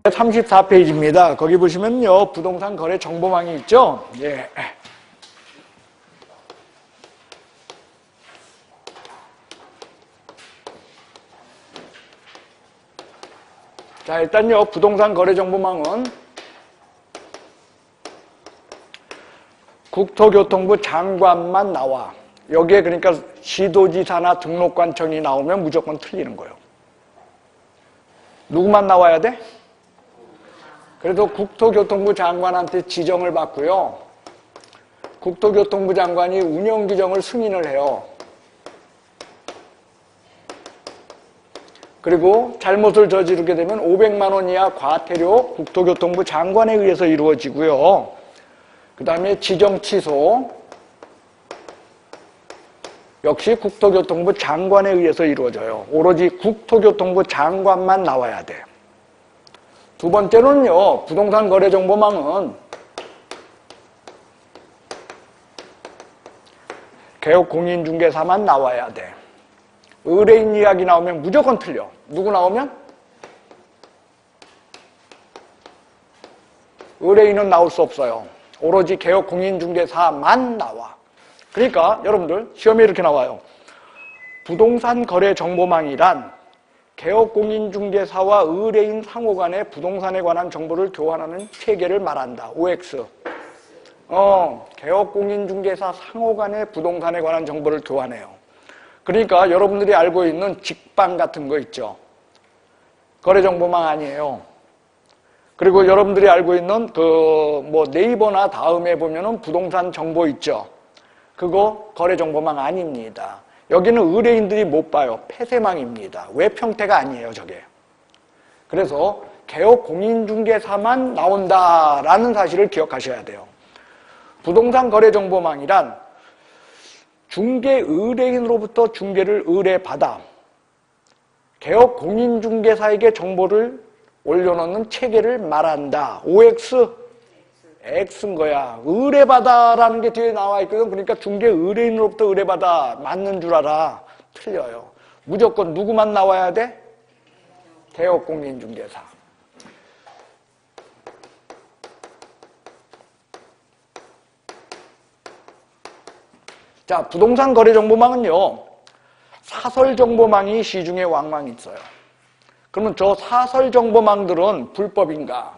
34페이지입니다. 거기 보시면요, 부동산 거래 정보망이 있죠? 예. 자, 일단요, 부동산 거래 정보망은 국토교통부 장관만 나와. 여기에 그러니까 시도지사나 등록관청이 나오면 무조건 틀리는 거예요. 누구만 나와야 돼? 그래도 국토교통부 장관한테 지정을 받고요. 국토교통부 장관이 운영규정을 승인을 해요. 그리고 잘못을 저지르게 되면 500만 원 이하 과태료 국토교통부 장관에 의해서 이루어지고요. 그 다음에 지정 취소 역시 국토교통부 장관에 의해서 이루어져요. 오로지 국토교통부 장관만 나와야 돼. 두 번째로는요, 부동산 거래 정보망은 개업 공인중개사만 나와야 돼. 의뢰인 이야기 나오면 무조건 틀려. 누구 나오면? 의뢰인은 나올 수 없어요. 오로지 개업 공인중개사만 나와. 그러니까 여러분들 시험에 이렇게 나와요. 부동산 거래 정보망이란 개업공인중개사와 의뢰인 상호 간의 부동산에 관한 정보를 교환하는 체계를 말한다. OX. 개업공인중개사 상호 간의 부동산에 관한 정보를 교환해요. 그러니까 여러분들이 알고 있는 직방 같은 거 있죠. 거래정보망 아니에요. 그리고 여러분들이 알고 있는 네이버나 다음에 보면은 부동산 정보 있죠. 그거 거래정보망 아닙니다. 여기는 의뢰인들이 못 봐요. 폐쇄망입니다. 웹형태가 아니에요, 저게. 그래서 개업공인중개사만 나온다라는 사실을 기억하셔야 돼요. 부동산 거래정보망이란 중개 의뢰인으로부터 중개를 의뢰받아 개업공인중개사에게 정보를 올려놓는 체계를 말한다. OX, X인 거야. 의뢰받아라는 게 뒤에 나와 있거든. 그러니까 중개 의뢰인으로부터 의뢰받아 맞는 줄 알아. 틀려요. 무조건 누구만 나와야 돼? 개업공인중개사. 자, 부동산 거래 정보망은요, 사설 정보망이 시중에 왕왕 있어요. 그러면 저 사설 정보망들은 불법인가?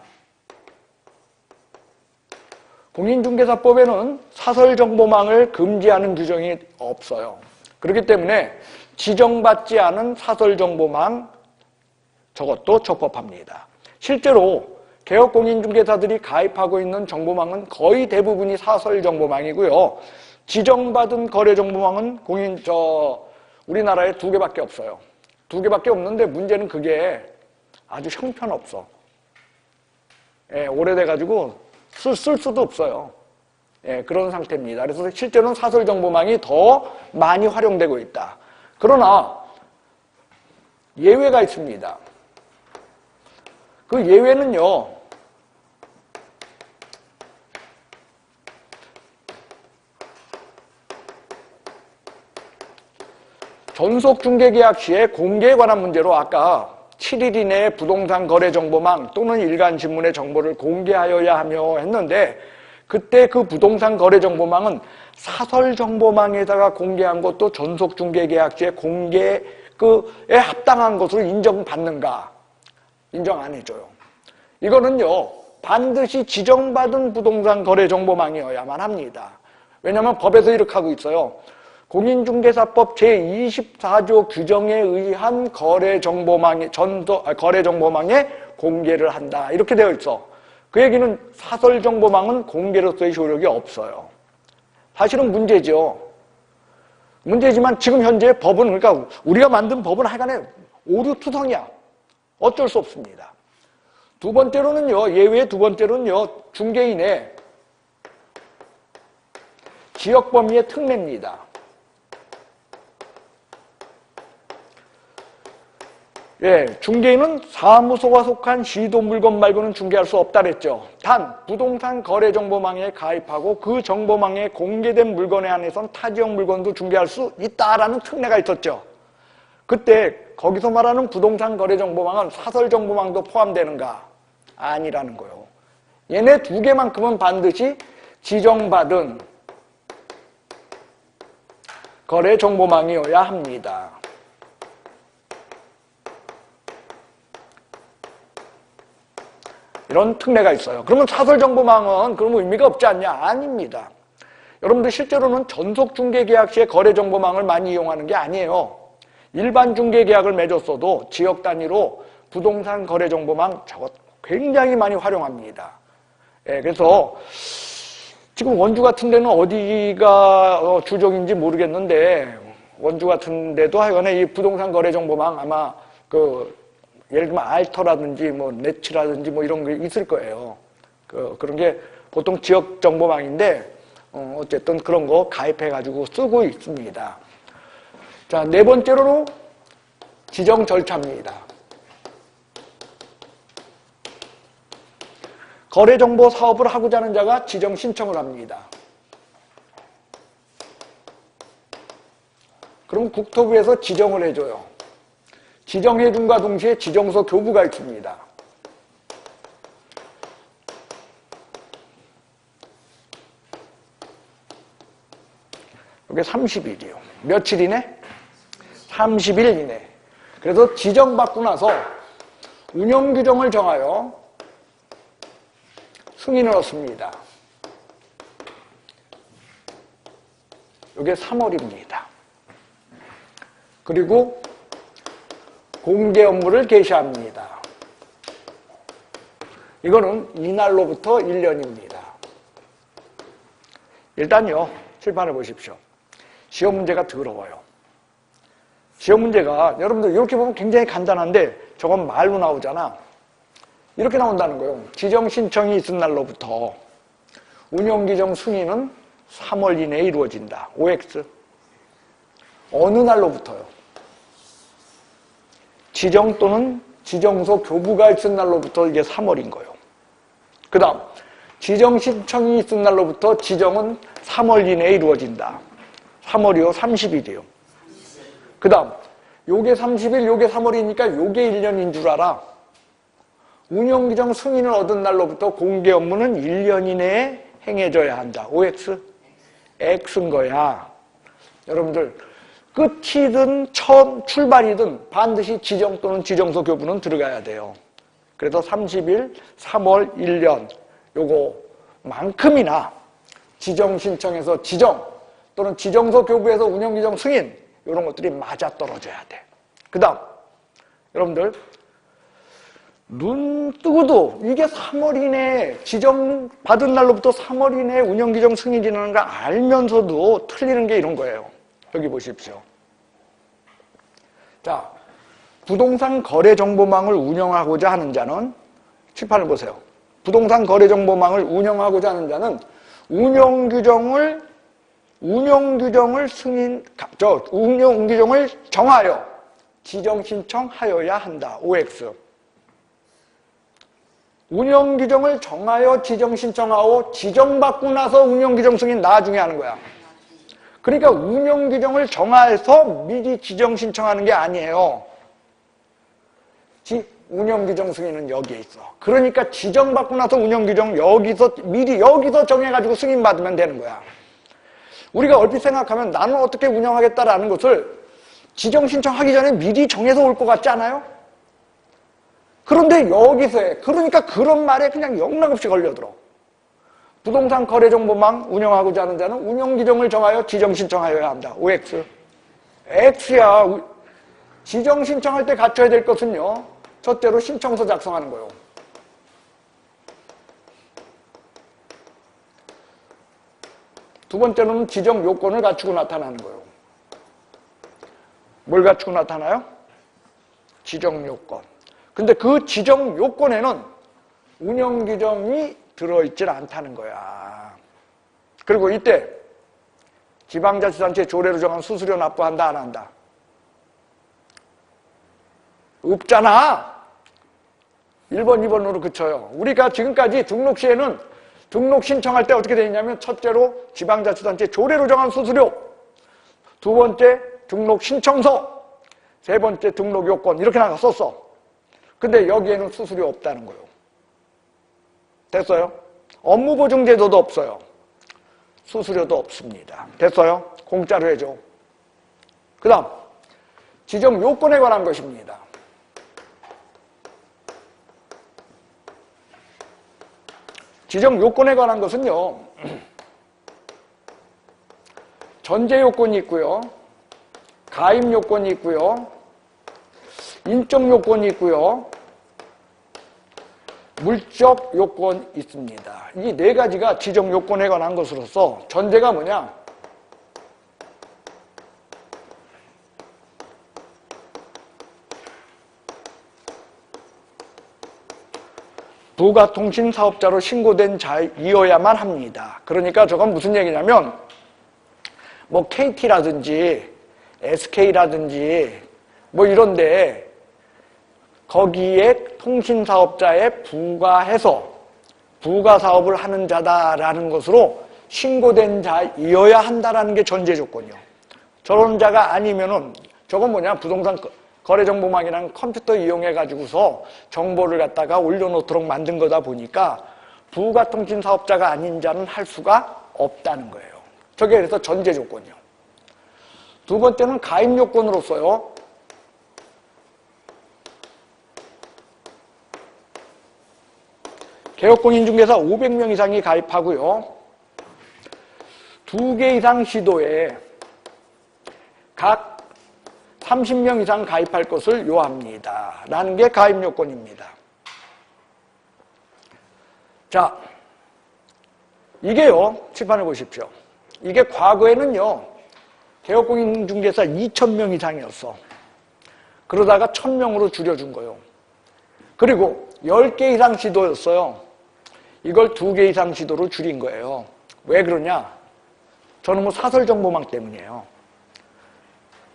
공인중개사법에는 사설 정보망을 금지하는 규정이 없어요. 그렇기 때문에 지정받지 않은 사설 정보망 저것도 적법합니다. 실제로 개업공인중개사들이 가입하고 있는 정보망은 거의 대부분이 사설 정보망이고요. 지정받은 거래 정보망은 우리나라에 2개밖에 없어요. 2개밖에 없는데 문제는 그게 아주 형편없어. 예, 오래돼가지고 쓸 수도 없어요. 예, 그런 상태입니다. 그래서 실제로는 사설 정보망이 더 많이 활용되고 있다. 그러나 예외가 있습니다. 그 예외는요, 전속중개계약 시에 공개에 관한 문제로 아까 7일 이내에 부동산 거래 정보망 또는 일간신문의 정보를 공개하여야 하며 했는데, 그때 그 부동산 거래 정보망은 사설 정보망에다가 공개한 것도 전속중개계약시에 공개에 합당한 것으로 인정받는가? 인정 안 해줘요. 이거는요, 반드시 지정받은 부동산 거래 정보망이어야만 합니다. 왜냐하면 법에서 이렇게 하고 있어요. 공인중개사법 제24조 규정에 의한 거래 정보망에 공개를 한다. 이렇게 되어 있어. 그 얘기는 사설 정보망은 공개로서의 효력이 없어요. 사실은 문제죠. 문제지만 지금 현재 법은, 그러니까 우리가 만든 법은 하여간에 오류투성이야. 어쩔 수 없습니다. 두 번째로는요, 예외 두 번째로는요, 중개인의 지역 범위의 특례입니다. 예, 중개인은 사무소가 속한 시도 물건 말고는 중개할 수 없다 그랬죠. 단 부동산 거래 정보망에 가입하고 그 정보망에 공개된 물건에 한해선 타 지역 물건도 중개할 수 있다라는 특례가 있었죠. 그때 거기서 말하는 부동산 거래 정보망은 사설 정보망도 포함되는가? 아니라는 거예요. 얘네 두 개만큼은 반드시 지정받은 거래 정보망이어야 합니다. 이런 특례가 있어요. 그러면 사설 정보망은 그런 의미가 없지 않냐? 아닙니다. 여러분들 실제로는 전속 중개 계약 시에 거래 정보망을 많이 이용하는 게 아니에요. 일반 중개 계약을 맺었어도 지역 단위로 부동산 거래 정보망 저것 굉장히 많이 활용합니다. 예, 그래서 지금 원주 같은 데는 어디가 주적인지 모르겠는데 원주 같은 데도 하여간에 이 부동산 거래 정보망 아마 예를 들면 알터라든지 뭐 네츠라든지 뭐 이런 게 있을 거예요. 그런 게 보통 지역 정보망인데 어쨌든 그런 거 가입해 가지고 쓰고 있습니다. 자, 네 번째로 지정 절차입니다. 거래정보 사업을 하고자 하는 자가 지정 신청을 합니다. 그럼 국토부에서 지정을 해줘요. 지정해줌과 동시에 지정서 교부가 있습니다. 이게 30일이요. 며칠 이내? 30일 이내. 그래서 지정받고 나서 운영규정을 정하여 승인을 얻습니다. 이게 3월입니다. 그리고 공개 업무를 개시합니다. 이거는 이날로부터 1년입니다. 일단요, 칠판을 보십시오. 시험 문제가 더러워요. 시험 문제가 여러분들 이렇게 보면 굉장히 간단한데 저건 말로 나오잖아. 이렇게 나온다는 거예요. 지정 신청이 있은 날로부터 운영규정 승인은 3월 이내에 이루어진다. OX. 어느 날로부터요? 지정 또는 지정서 교부가 있은 날로부터 이게 3월인 거예요. 그 다음 지정 신청이 있은 날로부터 지정은 3월 이내에 이루어진다. 3월이요? 30일이요? 그 다음 요게 30일, 요게 3월이니까 요게 1년인 줄 알아. 운영규정 승인을 얻은 날로부터 공개 업무는 1년 이내에 행해져야 한다. OX? X인 거야. 여러분들 끝이든 처음 출발이든 반드시 지정 또는 지정서 교부는 들어가야 돼요. 그래서 30일, 3월, 1년 요거만큼이나 지정 신청에서 지정 또는 지정서 교부에서 운영규정 승인 이런 것들이 맞아떨어져야 돼. 그 다음 여러분들 눈 뜨고도 이게 3월 이내에 지정받은 날로부터 3월 이내에 운영규정 승인이라는 거 알면서도 틀리는 게 이런 거예요. 여기 보십시오. 자, 부동산 거래정보망을 운영하고자 하는 자는 칠판을 보세요. 부동산 거래정보망을 운영하고자 하는 자는 운영규정을 정하여 지정신청하여야 한다. OX. 운영규정을 정하여 지정신청하고 지정받고 나서 운영규정 승인 나중에 하는 거야. 그러니까 운영규정을 정해서 미리 지정신청하는 게 아니에요. 운영규정 승인은 여기에 있어. 그러니까 지정받고 나서 운영규정 미리 여기서 정해가지고 승인받으면 되는 거야. 우리가 얼핏 생각하면 나는 어떻게 운영하겠다라는 것을 지정신청하기 전에 미리 정해서 올 것 같지 않아요? 그런데 여기서 해. 그러니까 그런 말에 그냥 영락없이 걸려들어. 부동산 거래정보망 운영하고자 하는 자는 운영규정을 정하여 지정신청하여야 한다. OX. X야. 지정신청할 때 갖춰야 될 것은요. 첫째로 신청서 작성하는 거예요. 두 번째로는 지정 요건을 갖추고 나타나는 거예요. 뭘 갖추고 나타나요? 지정 요건. 근데 그 지정 요건에는 운영규정이 들어있질 않다는 거야. 그리고 이때 지방자치단체 조례로 정한 수수료 납부한다 안 한다? 없잖아. 1번, 2번으로 그쳐요. 우리가 지금까지 등록 시에는 등록 신청할 때 어떻게 되어 있냐면 첫째로 지방자치단체 조례로 정한 수수료, 두 번째 등록 신청서, 세 번째 등록 요건 이렇게 나갔었어. 근데 여기에는 수수료 없다는 거예요. 됐어요? 업무보증제도도 없어요. 수수료도 없습니다. 됐어요? 공짜로 해줘. 그 다음 지정 요건에 관한 것입니다. 지정 요건에 관한 것은요, 전제 요건이 있고요, 가입 요건이 있고요, 인적 요건이 있고요, 물적 요건이 있습니다. 이 네 가지가 지정 요건에 관한 것으로서 전제가 뭐냐? 부가통신사업자로 신고된 자이어야만 합니다. 그러니까 저건 무슨 얘기냐면 뭐 KT라든지 SK라든지 뭐 이런데 거기에 통신사업자에 부가해서 부가사업을 하는 자다라는 것으로 신고된 자이어야 한다라는 게 전제 조건이요. 저런 자가 아니면은 저건 뭐냐? 부동산 거래정보망이라는 컴퓨터 이용해가지고서 정보를 갖다가 올려놓도록 만든 거다 보니까 부가통신사업자가 아닌 자는 할 수가 없다는 거예요. 저게 그래서 전제 조건이요. 두 번째는 가입 요건으로서요. 개업공인중개사 500명 이상이 가입하고요. 2개 이상 시도에 각 30명 이상 가입할 것을 요합니다. 라는 게 가입 요건입니다. 자, 이게요. 칠판을 보십시오. 이게 과거에는요. 개업공인중개사 2,000명 이상이었어. 그러다가 1,000명으로 줄여준 거예요. 그리고 10개 이상 시도였어요. 이걸 2개 이상 시도로 줄인 거예요. 왜 그러냐? 저는 뭐 사설정보망 때문이에요.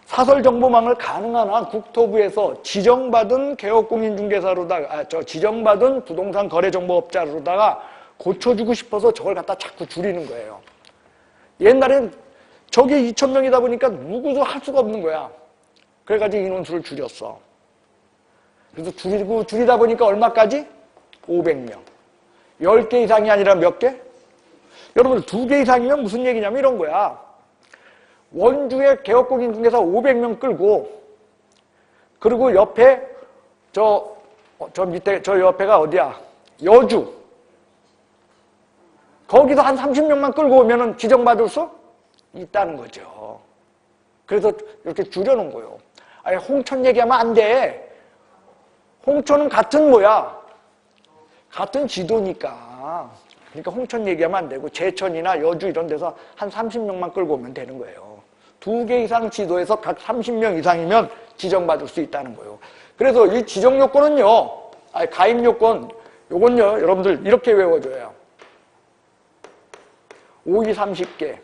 사설정보망을 가능한 한 국토부에서 지정받은 개업공인중개사로다가 지정받은 부동산 거래정보업자로다가 고쳐주고 싶어서 저걸 갖다 자꾸 줄이는 거예요. 옛날엔 저게 2,000명이다 보니까 누구도 할 수가 없는 거야. 그래가지고 인원수를 줄였어. 그래서 줄이다 보니까 얼마까지? 500명. 10개 이상이 아니라 몇 개? 여러분 2개 이상이면 무슨 얘기냐면 이런 거야. 원주에 개업공인중개사 500명 끌고 그리고 옆에 저 밑에 저 옆에가 어디야? 여주. 거기서 한 30명만 끌고 오면은 지정받을 수 있다는 거죠. 그래서 이렇게 줄여놓은 거예요. 아니 홍천 얘기하면 안 돼. 홍천은 같은 뭐야? 같은 지도니까. 그러니까 홍천 얘기하면 안 되고 제천이나 여주 이런 데서 한 30명만 끌고 오면 되는 거예요. 2개 이상 지도에서 각 30명 이상이면 지정받을 수 있다는 거예요. 그래서 이 지정 요건은요, 가입 요건, 요건요, 여러분들 이렇게 외워줘요. 5이 30개.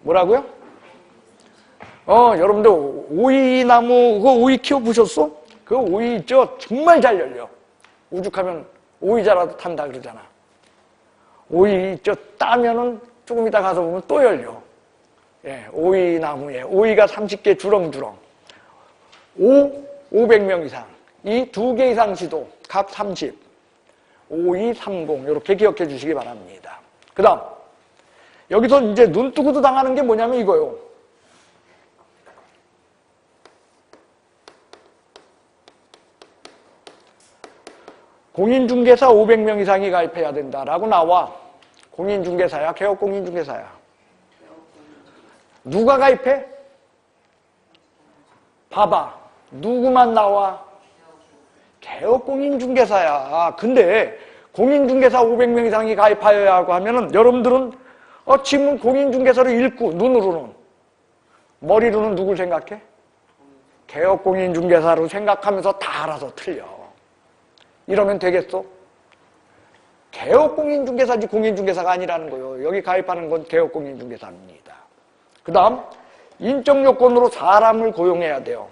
뭐라고요? 여러분들 오이나무, 그거 오이 키워보셨어? 그 오이 있죠? 정말 잘 열려. 우죽하면 오이자라도 탄다 그러잖아. 오이 있죠? 따면은 조금 이따 가서 보면 또 열려. 예, 오이나무에 오이가 30개 주렁주렁. 500명 이상. 이 2개 이상 시도 각 30. 5230 이렇게 기억해 주시기 바랍니다. 그 다음 여기서 이제 눈 뜨고도 당하는 게 뭐냐면 이거요. 공인중개사 500명 이상이 가입해야 된다라고 나와. 공인중개사야? 개업공인중개사야? 누가 가입해? 봐봐. 누구만 나와? 개업공인중개사야. 근데 공인중개사 500명 이상이 가입하여야 하고 하면은 여러분들은 지금 공인중개사로 읽고 눈으로는 머리로는 누굴 생각해? 개업공인중개사로 생각하면서 다 알아서 틀려. 이러면 되겠어? 개업공인중개사지 공인중개사가 아니라는 거예요. 여기 가입하는 건 개업공인중개사입니다. 그 다음 인적요건으로 사람을 고용해야 돼요.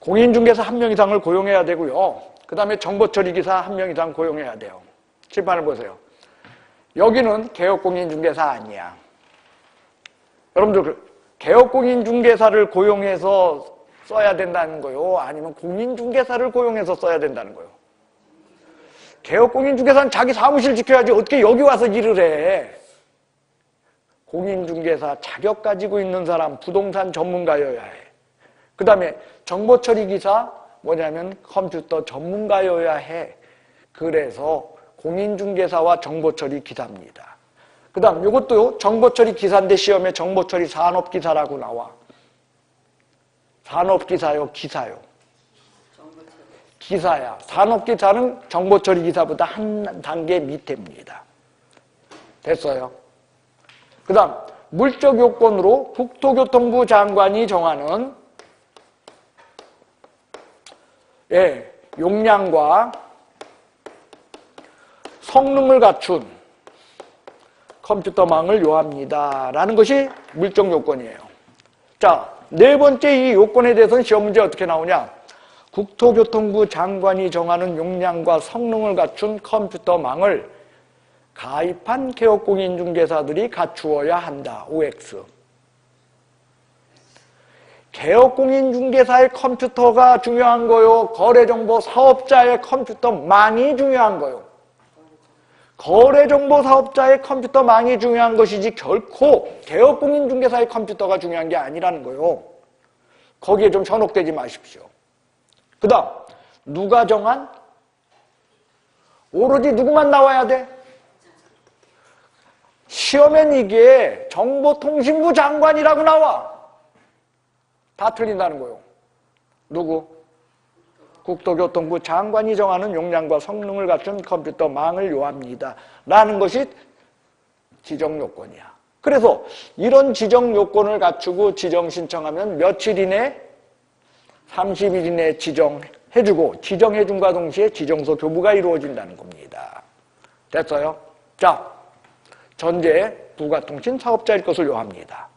공인중개사 1명 이상을 고용해야 되고요. 그 다음에 정보처리기사 1명 이상 고용해야 돼요. 칠판을 보세요. 여기는 개업공인중개사 아니야. 여러분들 개업공인중개사를 고용해서 써야 된다는 거요? 아니면 공인중개사를 고용해서 써야 된다는 거요? 개업공인중개사는 자기 사무실 지켜야지 어떻게 여기 와서 일을 해. 공인중개사 자격 가지고 있는 사람, 부동산 전문가여야 해. 그 다음에 정보처리기사 뭐냐면 컴퓨터 전문가여야 해. 그래서 공인중개사와 정보처리기사입니다. 그 다음 이것도 정보처리기사인데 시험에 정보처리 산업기사라고 나와. 산업기사요, 기사요? 기사야. 산업기사는 정보처리기사보다 한 단계 밑에입니다. 됐어요? 그 다음 물적 요건으로 국토교통부 장관이 정하는 용량과 성능을 갖춘 컴퓨터망을 요합니다. 라는 것이 물적 요건이에요. 자, 네 번째 이 요건에 대해서는 시험 문제 어떻게 나오냐? 국토교통부 장관이 정하는 용량과 성능을 갖춘 컴퓨터망을 가입한 개업공인중개사들이 갖추어야 한다. OX. 개업공인중개사의 컴퓨터가 중요한 거요? 거래정보 사업자의 컴퓨터망이 중요한 거요? 거래정보 사업자의 컴퓨터망이 중요한 것이지 결코 개업공인중개사의 컴퓨터가 중요한 게 아니라는 거요. 거기에 좀 현혹되지 마십시오. 그 다음 누가 정한? 오로지 누구만 나와야 돼? 시험엔 이게 정보통신부 장관이라고 나와. 다 틀린다는 거요. 누구? 국토교통부 장관이 정하는 용량과 성능을 갖춘 컴퓨터망을 요합니다. 라는 것이 지정요건이야. 그래서 이런 지정요건을 갖추고 지정 신청하면 며칠 이내? 30일 이내에 지정해주고 지정해준과 동시에 지정서 교부가 이루어진다는 겁니다. 됐어요? 자, 전제 부가통신 사업자일 것을 요합니다.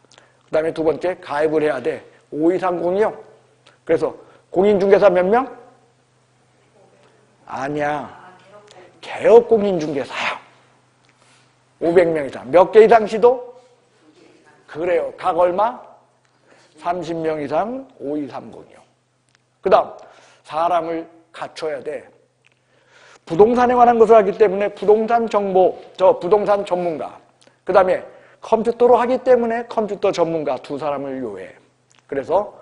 그 다음에 두 번째 가입을 해야 돼. 5230이요. 그래서 공인중개사 몇 명? 아니야. 개업공인중개사야. 500명 이상. 몇 개 이상 시도? 그래요. 각 얼마? 30명 이상 5230이요. 그 다음 사람을 갖춰야 돼. 부동산에 관한 것을 하기 때문에 부동산 정보, 부동산 전문가. 그 다음에 컴퓨터로 하기 때문에 컴퓨터 전문가 두 사람을 요해. 그래서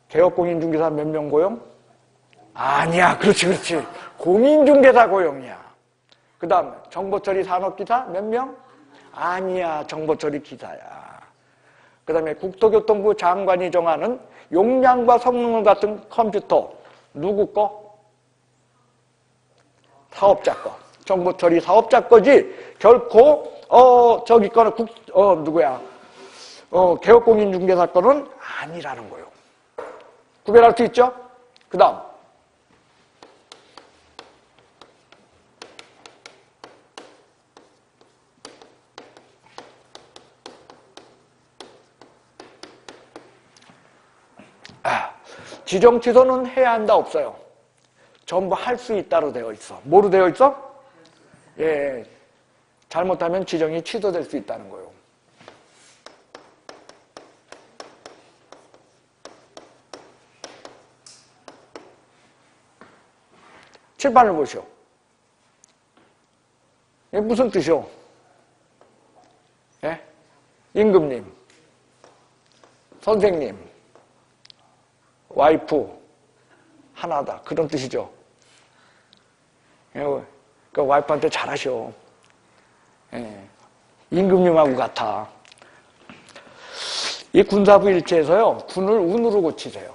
개업공인중개사 몇 명 고용? 아니야. 그렇지. 공인중개사 고용이야. 그 다음 정보처리 산업기사 몇 명? 아니야. 정보처리 기사야. 그 다음에 국토교통부 장관이 정하는 용량과 성능을 갖춘 컴퓨터 누구 거? 사업자 거. 정보처리 사업자 거지 결코 저기 거는 개업공인중개사 거는 아니라는 거예요. 구별할 수 있죠? 그 다음 지정 취소는 해야 한다 없어요? 전부 할 수 있다로 되어 있어. 뭐로 되어 있어? 예, 잘못하면 지정이 취소될 수 있다는 거예요. 칠판을 보시오. 이게 무슨 뜻이오? 예? 임금님, 선생님, 와이프 하나다. 그런 뜻이죠. 그 와이프한테 잘하셔. 예. 임금님하고 같아. 이 군사부 일체에서요. 군을 운으로 고치세요.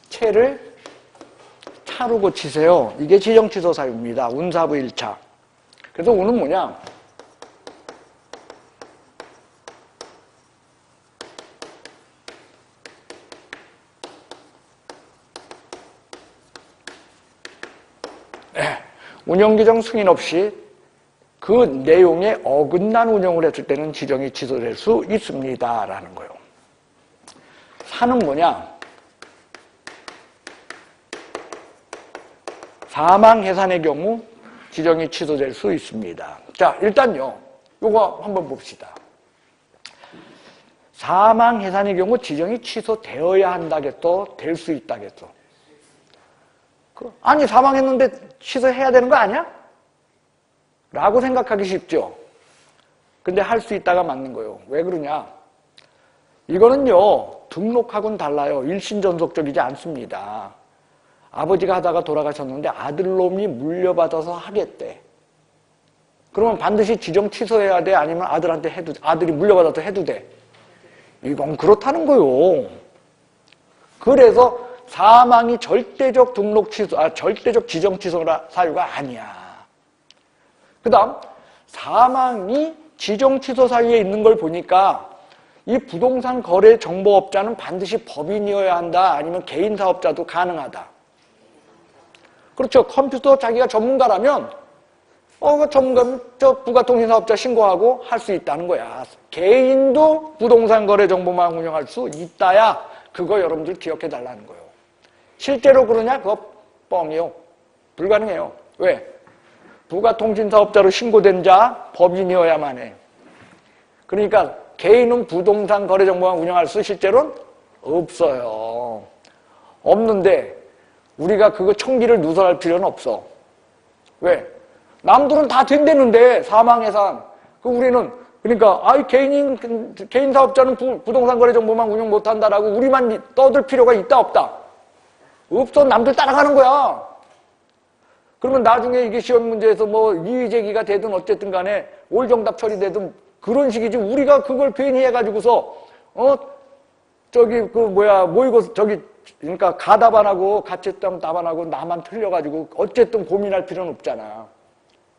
체를 차로 고치세요. 이게 지정취소 사유입니다. 운사부 1차. 그래서 운은 뭐냐? 운영규정 승인 없이 그 내용에 어긋난 운영을 했을 때는 지정이 취소될 수 있습니다. 라는 거예요. 사는 뭐냐? 사망 해산의 경우 지정이 취소될 수 있습니다. 자, 일단요. 요거 한번 봅시다. 사망 해산의 경우 지정이 취소되어야 한다겠어? 될 수 있다겠어? 아니, 사망했는데 취소해야 되는 거 아니야? 라고 생각하기 쉽죠? 근데 할 수 있다가 맞는 거예요. 왜 그러냐? 이거는요, 등록하고는 달라요. 일신전속적이지 않습니다. 아버지가 하다가 돌아가셨는데 아들놈이 물려받아서 하겠대. 그러면 반드시 지정 취소해야 돼? 아니면 아들한테 해도, 아들이 물려받아서 해도 돼? 이건 그렇다는 거요. 그래서 사망이 절대적 등록 취소, 절대적 지정 취소 사유가 아니야. 그 다음, 사망이 지정 취소 사유에 있는 걸 보니까 이 부동산 거래 정보업자는 반드시 법인이어야 한다. 아니면 개인 사업자도 가능하다. 그렇죠. 컴퓨터 자기가 전문가라면 전문가면 저 부가통신사업자 신고하고 할 수 있다는 거야. 개인도 부동산 거래 정보망 운영할 수 있다야. 그거 여러분들 기억해 달라는 거예요. 실제로 그러냐? 그거 뻥이요. 불가능해요. 왜? 부가통신사업자로 신고된 자 법인이어야만 해. 그러니까 개인은 부동산 거래 정보망 운영할 수 실제로는 없어요. 없는데 우리가 그거 총기를 누설할 필요는 없어. 왜? 남들은 다 된다는데 사망해산. 우리는 그러니까 개인 사업자는 부동산 거래 정보망 운영 못한다라고 우리만 떠들 필요가 있다 없다? 없어. 남들 따라가는 거야. 그러면 나중에 이게 시험 문제에서 뭐 이의 제기가 되든 어쨌든 간에 올정답 처리되든 그런 식이지. 우리가 그걸 괜히 해가지고서 모의고사 그러니까 가답안하고 가채점 답안하고 나만 틀려가지고 어쨌든 고민할 필요는 없잖아.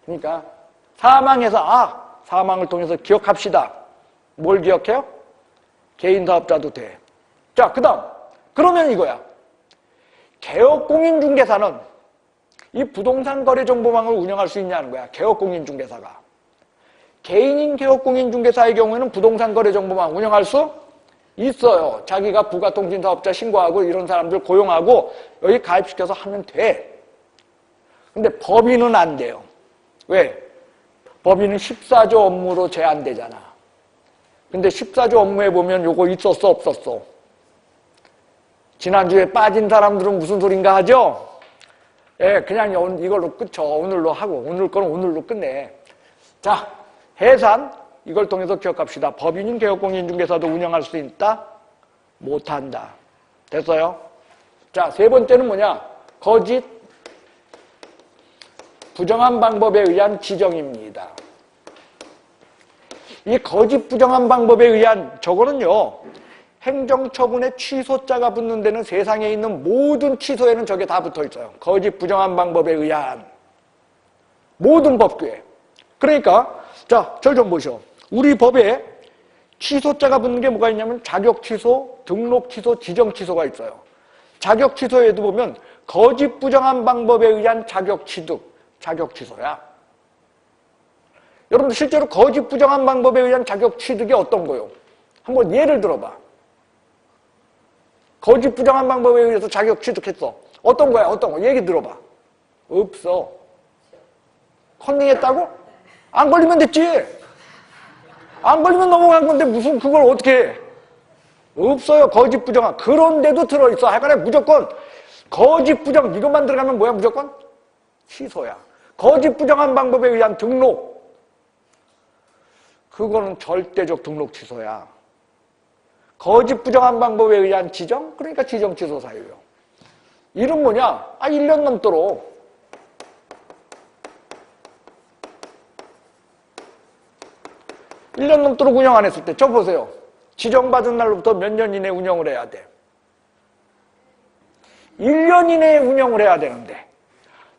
그러니까 사망해서 사망을 통해서 기억합시다. 뭘 기억해요? 개인 사업자도 돼. 자, 그 다음 그러면 이거야. 개업공인중개사는 이 부동산 거래 정보망을 운영할 수 있냐는 거야. 개업공인중개사가. 개인인 개업공인중개사의 경우에는 부동산 거래 정보망 운영할 수 있어요. 자기가 부가통신사업자 신고하고 이런 사람들 고용하고 여기 가입시켜서 하면 돼. 근데 법인은 안 돼요. 왜? 법인은 14조 업무로 제한되잖아. 근데 14조 업무에 보면 요거 있었어 없었어? 지난주에 빠진 사람들은 무슨 소린가 하죠? 예, 그냥 이걸로 끝쳐. 오늘로 하고 오늘 거는 오늘로 끝내. 자, 해산 이걸 통해서 기억합시다. 법인인 개업공인중개사도 운영할 수 있다? 못한다. 됐어요? 자, 세 번째는 뭐냐? 거짓 부정한 방법에 의한 지정입니다. 이 거짓 부정한 방법에 의한 저거는요. 행정처분에 취소자가 붙는 데는 세상에 있는 모든 취소에는 저게 다 붙어 있어요. 거짓 부정한 방법에 의한 모든 법규에. 그러니까 자, 절 좀 보시오. 우리 법에 취소자가 붙는 게 뭐가 있냐면 자격 취소, 등록 취소, 지정 취소가 있어요. 자격 취소에도 보면 거짓 부정한 방법에 의한 자격 취득, 자격 취소야. 여러분들 실제로 거짓 부정한 방법에 의한 자격 취득이 어떤 거요? 한번 예를 들어봐. 거짓 부정한 방법에 의해서 자격 취득했어. 어떤 거야? 어떤 거? 얘기 들어봐. 없어. 컨닝했다고? 안 걸리면 됐지. 안 걸리면 넘어간 건데 무슨 그걸 어떻게 해? 없어요. 거짓 부정한. 그런데도 들어있어. 하여간에 무조건 거짓 부정. 이것만 들어가면 뭐야? 무조건 취소야. 거짓 부정한 방법에 의한 등록. 그거는 절대적 등록 취소야. 거짓 부정한 방법에 의한 지정? 그러니까 지정 취소 사유요. 이름 뭐냐? 1년 넘도록. 1년 넘도록 운영 안 했을 때, 저 보세요. 지정받은 날로부터 몇 년 이내에 운영을 해야 돼? 1년 이내에 운영을 해야 되는데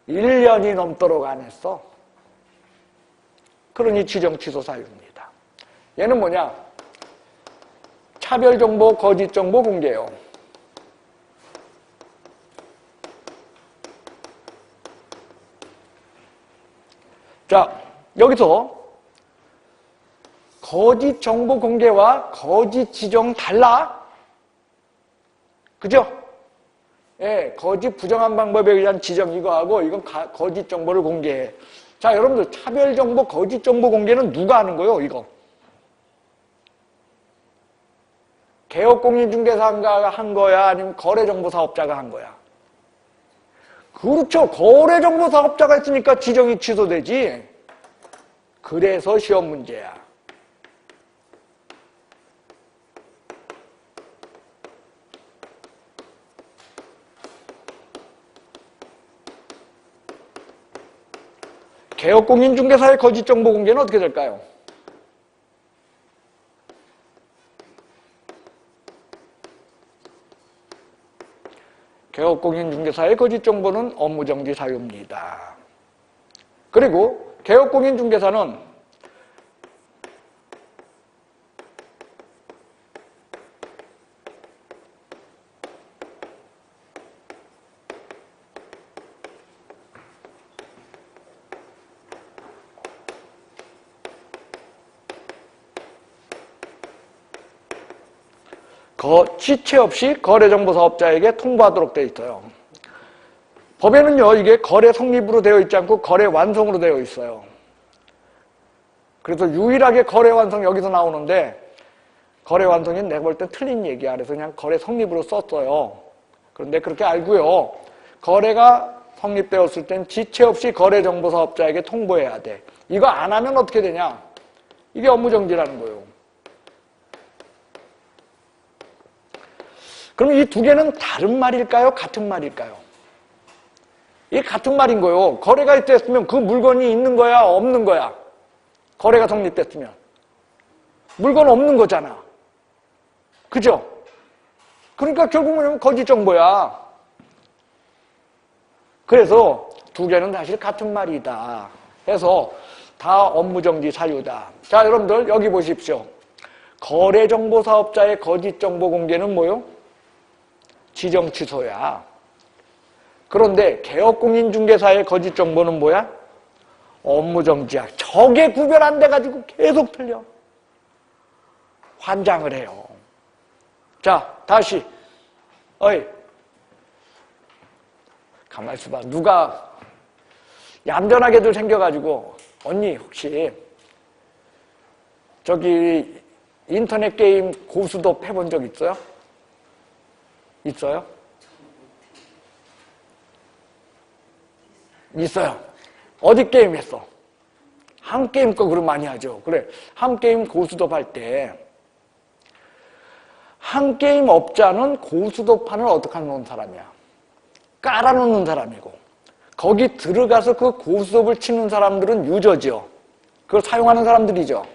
1년이 넘도록 안 했어. 그러니 지정 취소 사유입니다. 얘는 뭐냐? 차별정보, 거짓정보 공개요. 자, 여기서 거짓 정보 공개와 거짓 지정 달라? 그죠? 예, 거짓 부정한 방법에 의한 지정 이거하고 이건 거짓 정보를 공개해. 자, 여러분들 차별정보, 거짓정보 공개는 누가 하는 거예요, 이거? 개업공인중개사가 한 거야? 아니면 거래정보사업자가 한 거야? 그렇죠. 거래정보사업자가 했으니까 지정이 취소되지. 그래서 시험 문제야. 개업공인중개사의 거짓정보 공개는 어떻게 될까요? 개업공인중개사의 거짓정보는 업무정지 사유입니다. 그리고 개업공인중개사는 지체 없이 거래정보사업자에게 통보하도록 되어 있어요. 법에는요, 이게 거래 성립으로 되어 있지 않고 거래 완성으로 되어 있어요. 그래서 유일하게 거래 완성 여기서 나오는데, 거래 완성이 내가 볼 때 틀린 얘기야. 그래서 그냥 거래 성립으로 썼어요. 그런데 그렇게 알고요, 거래가 성립되었을 땐 지체 없이 거래정보사업자에게 통보해야 돼. 이거 안 하면 어떻게 되냐? 이게 업무정지라는 거예요. 그럼 이 두 개는 다른 말일까요? 같은 말일까요? 이게 같은 말인 거예요. 거래가 됐으면 그 물건이 있는 거야? 없는 거야? 거래가 성립됐으면. 물건 없는 거잖아. 그죠? 그러니까 결국 뭐냐면 거짓정보야. 그래서 두 개는 사실 같은 말이다 해서 다 업무정지 사유다. 자, 여러분들 여기 보십시오. 거래정보사업자의 거짓정보 공개는 뭐요? 지정 취소야. 그런데 개업공인중개사의 거짓정보는 뭐야? 업무정지야. 저게 구별 안 돼가지고 계속 틀려. 환장을 해요. 자, 다시. 어이, 가만히 있어봐. 누가 얌전하게들 생겨가지고, 언니 혹시 저기 인터넷 게임 고수도 해본 적 있어요? 있어요? 있어요. 어디 게임 했어? 한 게임 거 그럼 많이 하죠. 그래, 한 게임 고수도 할 때 한 게임 업자는 고수도판을 어떻게 놓은 사람이야? 깔아놓는 사람이고, 거기 들어가서 그 고수도를 치는 사람들은 유저죠. 그걸 사용하는 사람들이죠.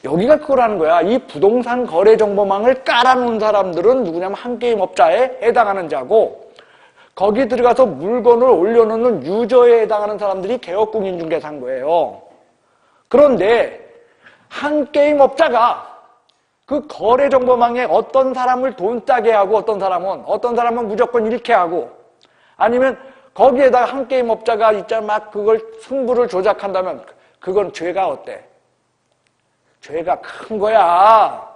여기가 그거라는 거야. 이 부동산 거래 정보망을 깔아놓은 사람들은 누구냐면 한 게임 업자에 해당하는 자고, 거기 들어가서 물건을 올려놓는 유저에 해당하는 사람들이 개업공인중개사인 거예요. 그런데 한 게임 업자가 그 거래 정보망에 어떤 사람을 돈 싸게 하고 어떤 사람은 무조건 잃게 하고, 아니면 거기에다가 한 게임 업자가 있잖아 막 그걸 승부를 조작한다면 그건 죄가 어때? 죄가 큰 거야.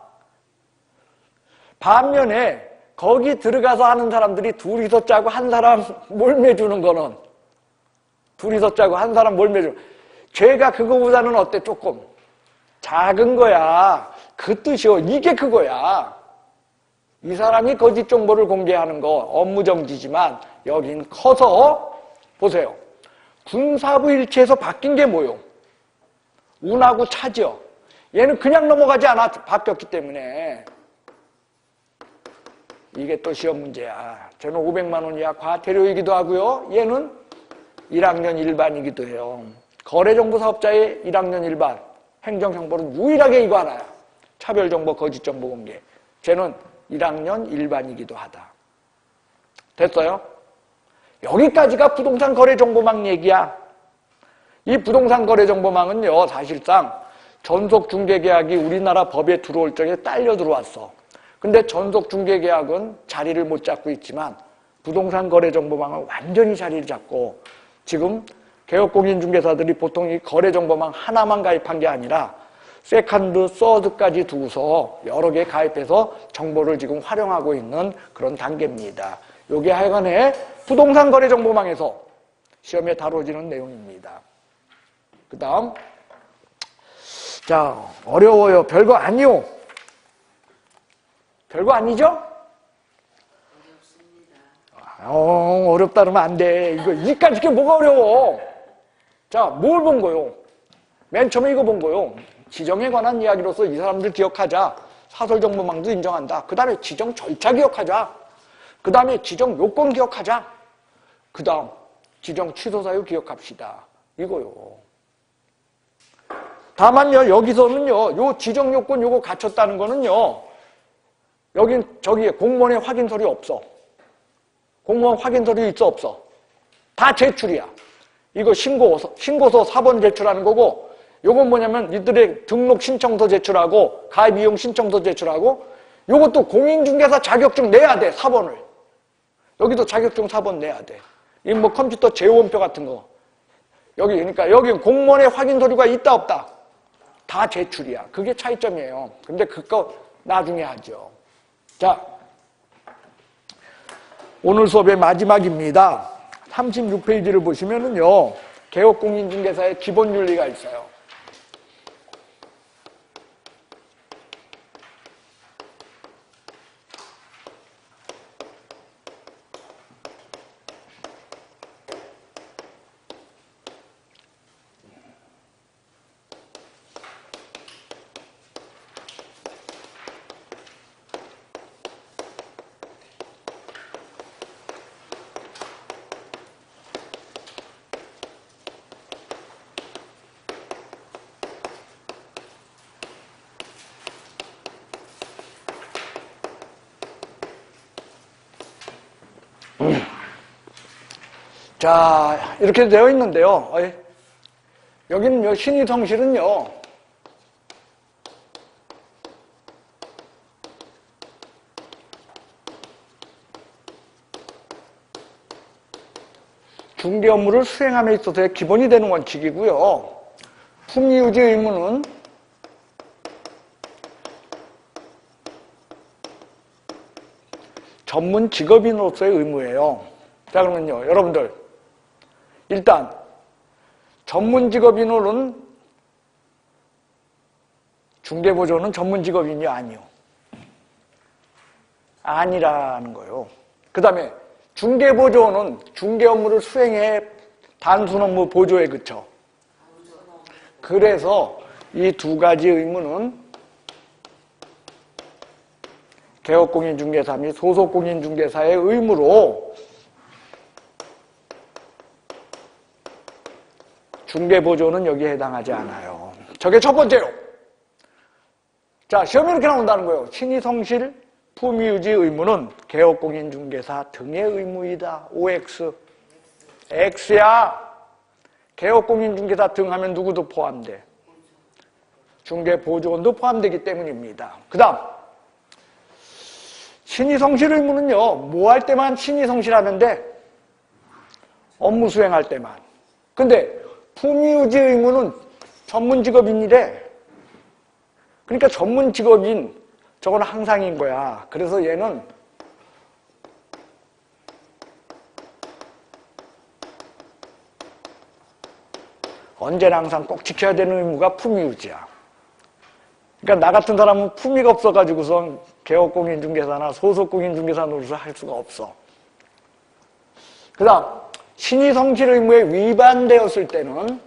반면에 거기 들어가서 하는 사람들이 둘이서 짜고 한 사람 몰매주는 거는, 둘이서 짜고 한 사람 몰매주는, 죄가 그거보다는 어때? 조금 작은 거야. 그 뜻이요. 이게 그거야. 이 사람이 거짓 정보를 공개하는 거 업무정지지만 여긴 커서 보세요. 군사부 일체에서 바뀐 게 뭐요? 운하고 차죠. 얘는 그냥 넘어가지 않아. 바뀌었기 때문에. 이게 또 시험 문제야. 저는 500만 원 이하 과태료이기도 하고요. 얘는 1학년 일반이기도 해요. 거래정보사업자의 1학년 일반, 행정형벌은 유일하게 이거 하나야. 차별정보, 거짓정보 공개. 쟤는 1학년 일반이기도 하다. 됐어요? 여기까지가 부동산 거래정보망 얘기야. 이 부동산 거래정보망은요, 사실상 전속중개계약이 우리나라 법에 들어올 적에 딸려 들어왔어. 근데 전속중개계약은 자리를 못 잡고 있지만 부동산 거래정보망은 완전히 자리를 잡고, 지금 개업공인중개사들이 보통 이 거래정보망 하나만 가입한 게 아니라 세컨드, 서드까지 두고서 여러 개 가입해서 정보를 지금 활용하고 있는 그런 단계입니다. 이게 하여간에 부동산 거래정보망에서 시험에 다뤄지는 내용입니다. 그 다음, 자, 어려워요. 별거 아니요. 별거 아니죠? 어렵다 그러면 안 돼. 이까짓 게 뭐가 어려워? 자, 뭘 본 거요? 맨 처음에 이거 본 거요. 지정에 관한 이야기로서 이 사람들 기억하자. 사설정보망도 인정한다. 그 다음에 지정 절차 기억하자. 그 다음에 지정 요건 기억하자. 그 다음 지정 취소 사유 기억합시다. 이거요. 다만요, 여기서는요, 요 지정 요건 요거 갖췄다는 거는요, 여긴 저기에 공무원의 확인 서류 없어. 공무원 확인 서류 있어 없어? 다 제출이야. 이거 신고서 4번 제출하는 거고, 요건 뭐냐면 이들의 등록 신청서 제출하고 가입 이용 신청서 제출하고, 요것도 공인중개사 자격증 내야 돼. 4번을. 여기도 자격증 4번 내야 돼. 이 뭐 컴퓨터 재원표 같은 거. 그러니까 여기 공무원의 확인 서류가 있다 없다? 다 제출이야. 그게 차이점이에요. 근데 그거 나중에 하죠. 자, 오늘 수업의 마지막입니다. 36페이지를 보시면은요, 개업공인중개사의 기본 윤리가 있어요. 자, 이렇게 되어 있는데요. 여기는요, 신의성실은요, 중개 업무를 수행함에 있어서의 기본이 되는 원칙이고요. 품위유지 의무는 전문 직업인으로서의 의무예요. 자, 그러면요, 여러분들. 일단 전문 직업인으로는 중개보조는 전문 직업인이 아니요. 아니라는 거예요. 그 다음에 중개보조는 중개 업무를 수행해 단순 업무 보조에 그쳐. 그래서 이 두 가지 의무는 개업공인중개사 및 소속공인중개사의 의무로 중개보조는 여기에 해당하지 않아요. 저게 첫 번째요. 자, 시험이 이렇게 나온다는 거예요. 신의성실, 품위유지 의무는 개업공인중개사 등의 의무이다. OX. X야. 개업공인중개사 등 하면 누구도 포함돼? 중개보조원도 포함되기 때문입니다. 그 다음 신의성실 의무는요, 뭐 할 때만 신의성실 하는데? 업무 수행할 때만. 근데 품위유지 의무는 전문직업인이래. 그러니까 전문직업인, 저건 항상인 거야. 그래서 얘는 언제나 항상 꼭 지켜야 되는 의무가 품위유지야. 그러니까 나 같은 사람은 품위가 없어가지고선 개업공인중개사나 소속공인중개사 노릇을 할 수가 없어. 그 다음 신의성실 의무에 위반되었을 때는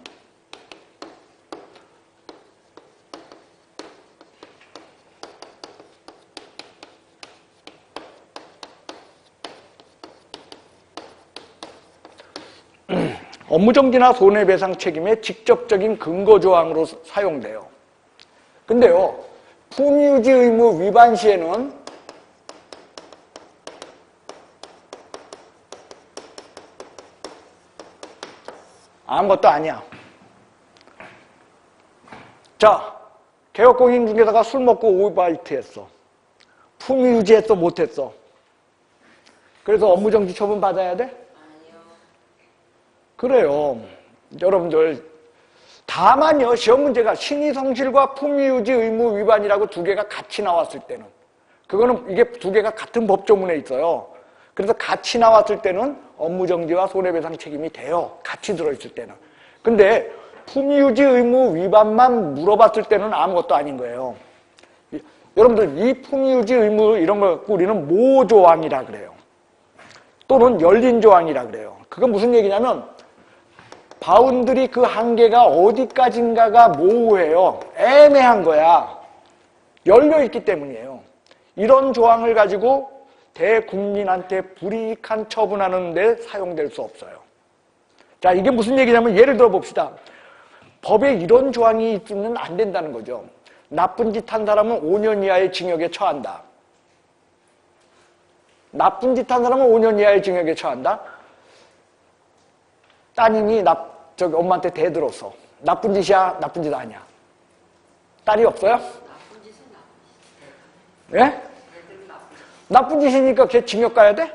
업무정지나 손해배상 책임의 직접적인 근거조항으로 사용돼요. 근데요, 품위유지 의무 위반 시에는 아무것도 아니야. 자, 개업공인중개사가 술 먹고 오바이트 했어. 품위유지했어, 못했어? 그래서 업무정지 처분 받아야 돼? 아니요. 그래요. 여러분들, 다만요, 시험 문제가 신의성실과 품위유지 의무 위반이라고 두 개가 같이 나왔을 때는, 그거는 이게 두 개가 같은 법조문에 있어요. 그래서 같이 나왔을 때는 업무정지와 손해배상 책임이 돼요. 같이 들어있을 때는. 근데 품위유지 의무 위반만 물어봤을 때는 아무것도 아닌 거예요. 여러분들 이 품위유지 의무 이런 걸 갖고 우리는 모조항이라 그래요. 또는 열린 조항이라 그래요. 그건 무슨 얘기냐면 바운드리 그 한계가 어디까지인가가 모호해요. 애매한 거야. 열려있기 때문이에요. 이런 조항을 가지고 대국민한테 불이익한 처분하는 데 사용될 수 없어요. 자, 이게 무슨 얘기냐면 예를 들어 봅시다. 법에 이런 조항이 있으면 안 된다는 거죠. 나쁜 짓 한 사람은 5년 이하의 징역에 처한다. 나쁜 짓 한 사람은 5년 이하의 징역에 처한다. 따님이 저기 엄마한테 대들었어. 나쁜 짓이야? 나쁜 짓 아니야? 딸이 없어요? 나쁜 짓은 나쁜 짓. 예? 나쁜 짓이니까 걔 징역 가야 돼?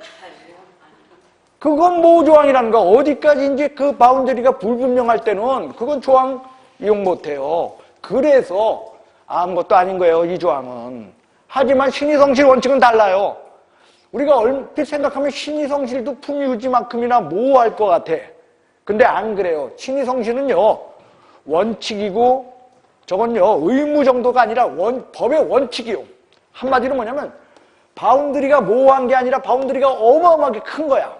그건 모조항이라는 거. 어디까지인지 그 바운더리가 불분명할 때는 그건 조항 이용 못해요. 그래서 아무것도 아닌 거예요, 이 조항은. 하지만 신의성실 원칙은 달라요. 우리가 얼핏 생각하면 신의성실도 품위유지만큼이나 모호할 것 같아. 근데 안 그래요. 신의성실은요, 원칙이고 저건요, 의무 정도가 아니라 법의 원칙이요. 한마디로 뭐냐면 바운더리가 모호한 게 아니라 바운더리가 어마어마하게 큰 거야.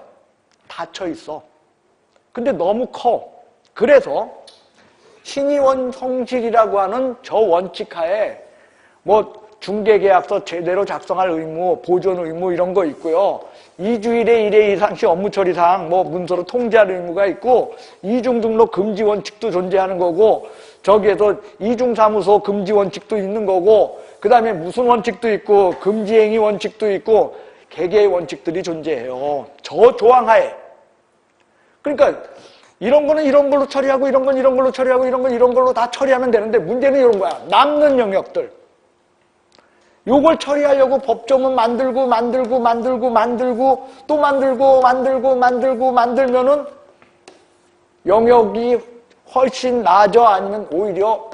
닫혀 있어. 근데 너무 커. 그래서 신의성실이라고 하는 저 원칙 하에 뭐 중개계약서 제대로 작성할 의무, 보존 의무 이런 거 있고요. 2주일에 1회 이상씩 업무 처리사항, 뭐 문서로 통지할 의무가 있고 이중등록 금지 원칙도 존재하는 거고 저기에서 이중사무소 금지 원칙도 있는 거고 그 다음에 무슨 원칙도 있고 금지행위 원칙도 있고 개개의 원칙들이 존재해요. 저 조항하에. 그러니까 이런 거는 이런 걸로 처리하고 이런 건 이런 걸로 처리하고 이런 건 이런 걸로 다 처리하면 되는데 문제는 이런 거야. 남는 영역들. 요걸 처리하려고 법조문 만들고 또 만들면은 영역이 훨씬 나아져 아니면 오히려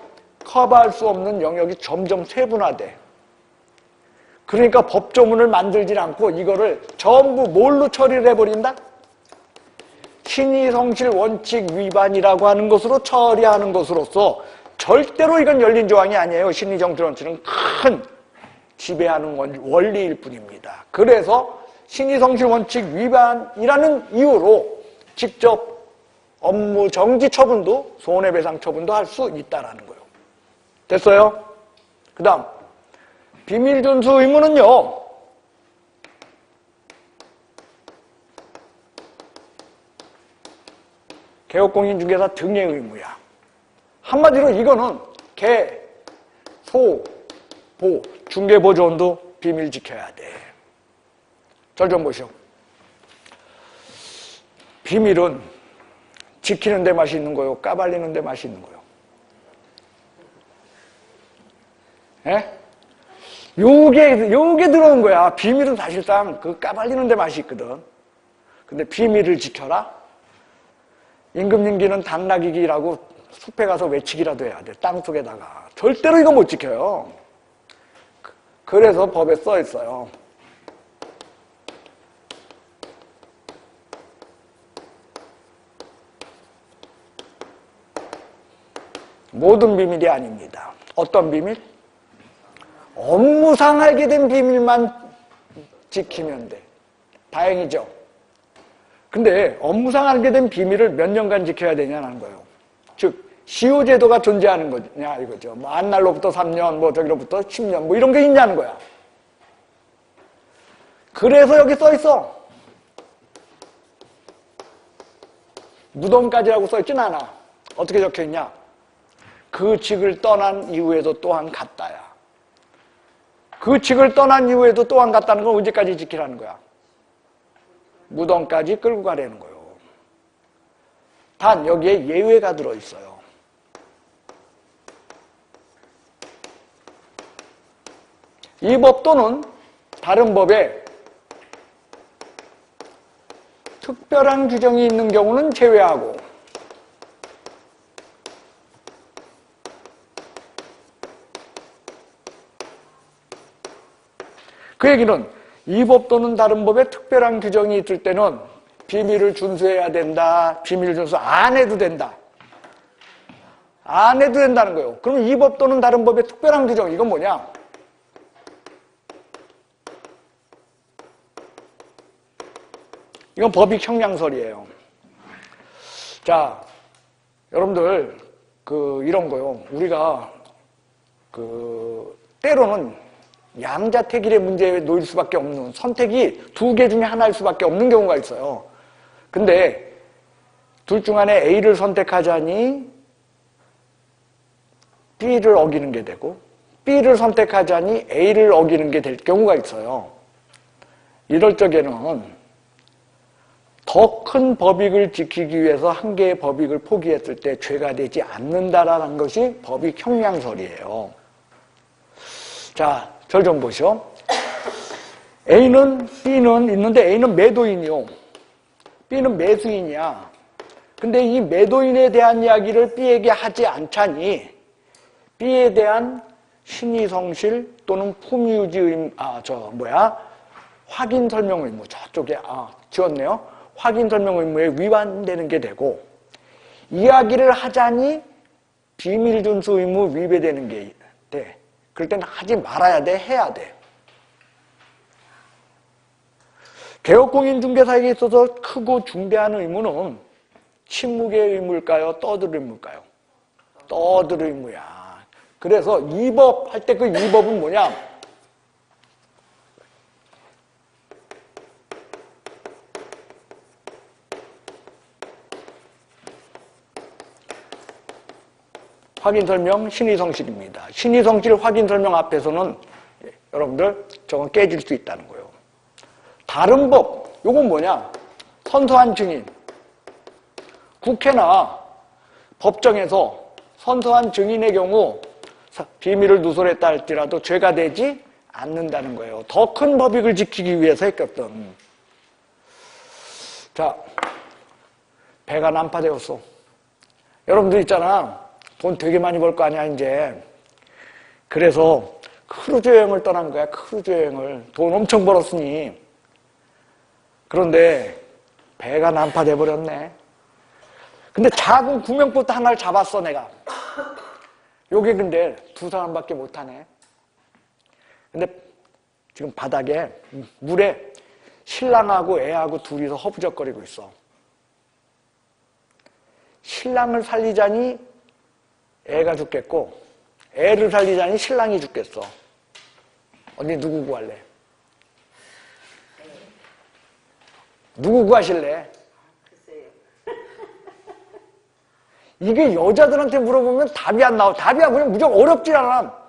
커버할 수 없는 영역이 점점 세분화돼. 그러니까 법조문을 만들질 않고 이거를 전부 뭘로 처리를 해버린다? 신의성실 원칙 위반이라고 하는 것으로 처리하는 것으로서 절대로 이건 열린 조항이 아니에요. 신의성실 원칙은 큰 지배하는 원리일 뿐입니다. 그래서 신의성실 원칙 위반이라는 이유로 직접 업무 정지 처분도 손해배상 처분도 할 수 있다라는 거예요. 됐어요? 그 다음 비밀 준수 의무는요. 개업공인중개사 등의 의무야. 한마디로 이거는 개, 소, 보, 중개보조원도 비밀 지켜야 돼. 절 좀 보시오. 비밀은 지키는 데 맛이 있는 거요, 까발리는 데 맛이 있는 거요. 예? 요게 들어온 거야. 비밀은 사실상 그 까발리는 데 맛이 있거든. 근데 비밀을 지켜라? 임금님기는 당나귀기라고 숲에 가서 외치기라도 해야 돼. 땅속에다가. 절대로 이거 못 지켜요. 그래서 법에 써 있어요. 모든 비밀이 아닙니다. 어떤 비밀? 업무상 알게 된 비밀만 지키면 돼. 다행이죠. 근데 업무상 알게 된 비밀을 몇 년간 지켜야 되냐는 거예요. 즉 시효제도가 존재하는 거냐 이거죠. 뭐 안날로부터 3년, 뭐 저기로부터 10년, 뭐 이런 게 있냐는 거야. 그래서 여기 써 있어. 무덤까지라고 써 있진 않아. 어떻게 적혀 있냐? 그 직을 떠난 이후에도 또한 갔다야. 그 직을 떠난 이후에도 또한 갔다는 건 언제까지 지키라는 거야? 무덤까지 끌고 가라는 거예요. 단 여기에 예외가 들어있어요. 이 법 또는 다른 법에 특별한 규정이 있는 경우는 제외하고 그 얘기는 이 법 또는 다른 법에 특별한 규정이 있을 때는 비밀을 준수해야 된다. 비밀 준수 안 해도 된다. 안 해도 된다는 거예요. 그러면 이 법 또는 다른 법의 특별한 규정, 이건 뭐냐? 이건 법익 형량설이에요. 자, 여러분들, 이런 거요. 우리가, 때로는 양자택일의 문제에 놓일 수밖에 없는, 선택이 두 개 중에 하나일 수밖에 없는 경우가 있어요. 근데, 둘 중 안에 A를 선택하자니 B를 어기는 게 되고, B를 선택하자니 A를 어기는 게 될 경우가 있어요. 이럴 적에는 더 큰 법익을 지키기 위해서 한 개의 법익을 포기했을 때 죄가 되지 않는다라는 것이 법익 형량설이에요. 자, 절 좀 보시오. A는, B는 있는데 A는 매도인이요. B는 매수인이야. 근데 이 매도인에 대한 이야기를 B에게 하지 않자니 B에 대한 신의성실 또는 품위유지 의무, 확인 설명 의무, 저쪽에, 지웠네요. 확인 설명 의무에 위반되는 게 되고, 이야기를 하자니 비밀 준수 의무 위배되는 게 돼. 그럴 때는 하지 말아야 돼, 해야 돼. 개업공인중개사에게 있어서 크고 중대한 의무는 침묵의 의무일까요? 떠들 의무일까요? 떠들 의무야. 그래서 이 법 할 때 그 이 법은 뭐냐? 확인설명 신의성실입니다. 신의성실 확인설명 앞에서는 여러분들 저건 깨질 수 있다는 거예요. 다른 법, 요건 뭐냐? 선서한 증인. 국회나 법정에서 선서한 증인의 경우 비밀을 누설했다 할지라도 죄가 되지 않는다는 거예요. 더 큰 법익을 지키기 위해서 했거든. 자, 배가 난파되었어. 여러분들 있잖아. 돈 되게 많이 벌 거 아니야, 이제. 그래서 크루즈 여행을 떠난 거야, 크루즈 여행을. 돈 엄청 벌었으니. 그런데 배가 난파돼 버렸네. 근데 작은 구명보트 하나를 잡았어, 내가. 요게 근데 두 사람밖에 못하네. 근데 지금 바닥에 물에 신랑하고 애하고 둘이서 허부적거리고 있어. 신랑을 살리자니 애가 죽겠고, 애를 살리자니 신랑이 죽겠어. 언니 누구 구할래? 누구 구하실래? 이게 여자들한테 물어보면 답이 안 나와. 답이 그냥 무조건 어렵질 않아.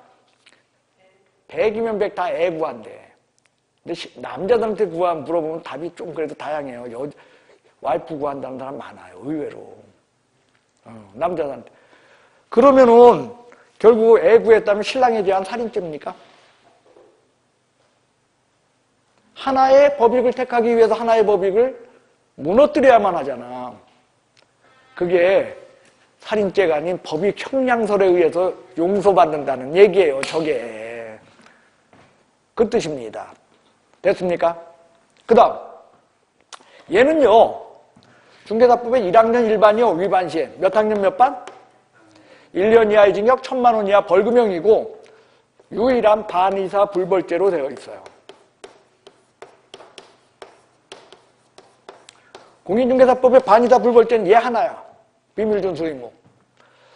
100이면 100 다 애 구한대. 근데 남자들한테 물어보면 답이 좀 그래도 다양해요. 와이프 구한다는 사람 많아요. 의외로. 남자들한테. 그러면은 결국 애 구했다면 신랑에 대한 살인죄입니까? 하나의 법익을 택하기 위해서 하나의 법익을 무너뜨려야만 하잖아. 그게 살인죄가 아닌 법익 형량설에 의해서 용서받는다는 얘기예요, 저게. 그 뜻입니다. 됐습니까? 그 다음, 얘는요, 중개사법의 1학년 일반이요, 위반 시에 몇 학년 몇 반? 1년 이하의 징역 1,000만 원 이하 벌금형이고, 유일한 반의사 불벌죄로 되어 있어요. 공인중개사법의 반의사 불벌죄는 얘 하나야. 비밀준수 의무.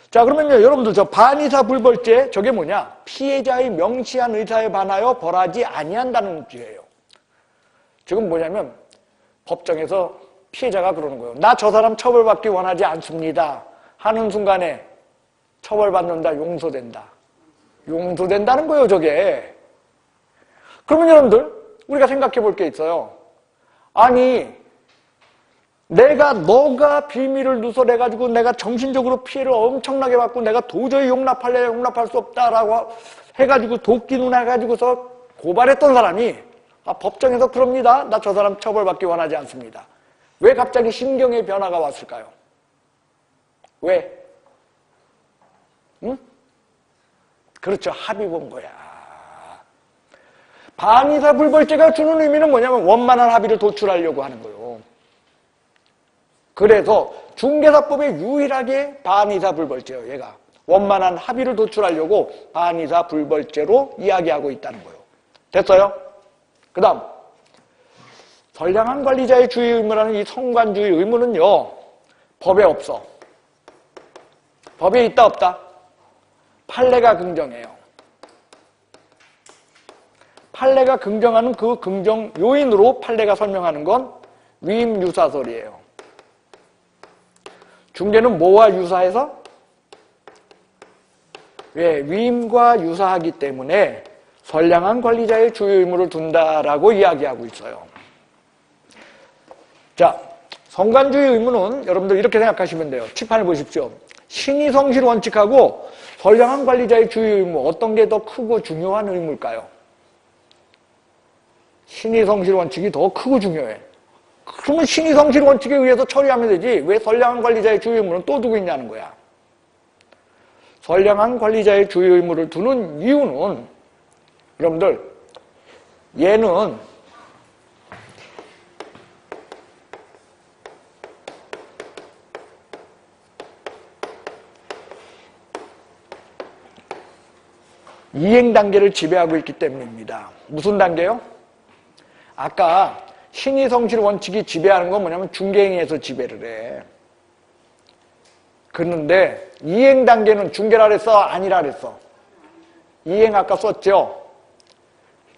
자, 그러면요, 여러분들 저 반의사 불벌죄, 저게 뭐냐? 피해자의 명시한 의사에 반하여 벌하지 아니한다는 죄예요. 지금 뭐냐면 법정에서 피해자가 그러는 거예요. 나 저 사람 처벌받기 원하지 않습니다. 하는 순간에 처벌받는다, 용서된다. 용서된다는 거예요, 저게. 그러면 여러분들, 우리가 생각해 볼 게 있어요. 아니, 너가 비밀을 누설해가지고 내가 정신적으로 피해를 엄청나게 받고 내가 도저히 용납할 수 없다라고 해가지고 도끼 눈 해가지고서 고발했던 사람이 법정에서 그럽니다. 나 저 사람 처벌받기 원하지 않습니다. 왜 갑자기 심경의 변화가 왔을까요? 왜? 응? 그렇죠. 합의 본 거야. 반의사 불벌죄가 주는 의미는 뭐냐면 원만한 합의를 도출하려고 하는 거예요. 그래서 중개사법에 유일하게 반의사 불벌죄예요, 얘가. 원만한 합의를 도출하려고 반의사 불벌죄로 이야기하고 있다는 거예요. 됐어요? 그 다음 선량한 관리자의 주의 의무라는 이 성관주의 의무는요, 법에 없어. 법에 있다 없다? 판례가 긍정해요. 판례가 긍정하는 그 긍정 요인으로 판례가 설명하는 건 위임유사설이에요. 중개는 뭐와 유사해서? 왜? 위임과 유사하기 때문에 선량한 관리자의 주의 의무를 둔다라고 이야기하고 있어요. 자, 성관주의 의무는 여러분들 이렇게 생각하시면 돼요. 칠판을 보십시오. 신의성실 원칙하고 선량한 관리자의 주의 의무, 어떤 게 더 크고 중요한 의무일까요? 신의성실 원칙이 더 크고 중요해. 그러면 신의성실 원칙에 의해서 처리하면 되지 왜 선량한 관리자의 주의 의무는 또 두고 있냐는 거야. 선량한 관리자의 주의 의무를 두는 이유는 여러분들 얘는 이행 단계를 지배하고 있기 때문입니다. 무슨 단계요? 아까 신의성실 원칙이 지배하는 건 뭐냐면 중개행위에서 지배를 해. 그런데 이행 단계는 중개라 그랬어? 아니라 그랬어? 이행 아까 썼죠?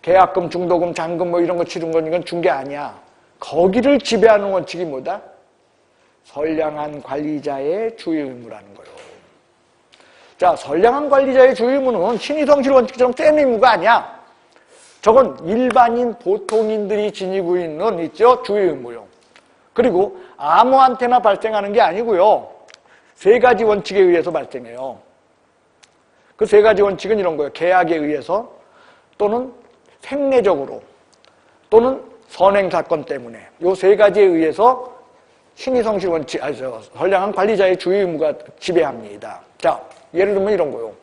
계약금, 중도금, 잔금 뭐 이런 거 치른 건 이건 중개 아니야. 거기를 지배하는 원칙이 뭐다? 선량한 관리자의 주의 의무라는 거예요. 자, 선량한 관리자의 주의 의무는 신의성실 원칙처럼 센 의무가 아니야. 저건 일반인, 보통인들이 지니고 있는 있죠? 주의 의무요. 그리고 아무한테나 발생하는 게 아니고요. 세 가지 원칙에 의해서 발생해요. 그 세 가지 원칙은 이런 거예요. 계약에 의해서 또는 생례적으로 또는 선행사건 때문에 이 세 가지에 의해서 신의성실 원칙, 선량한 관리자의 주의 의무가 지배합니다. 자, 예를 들면 이런 거요.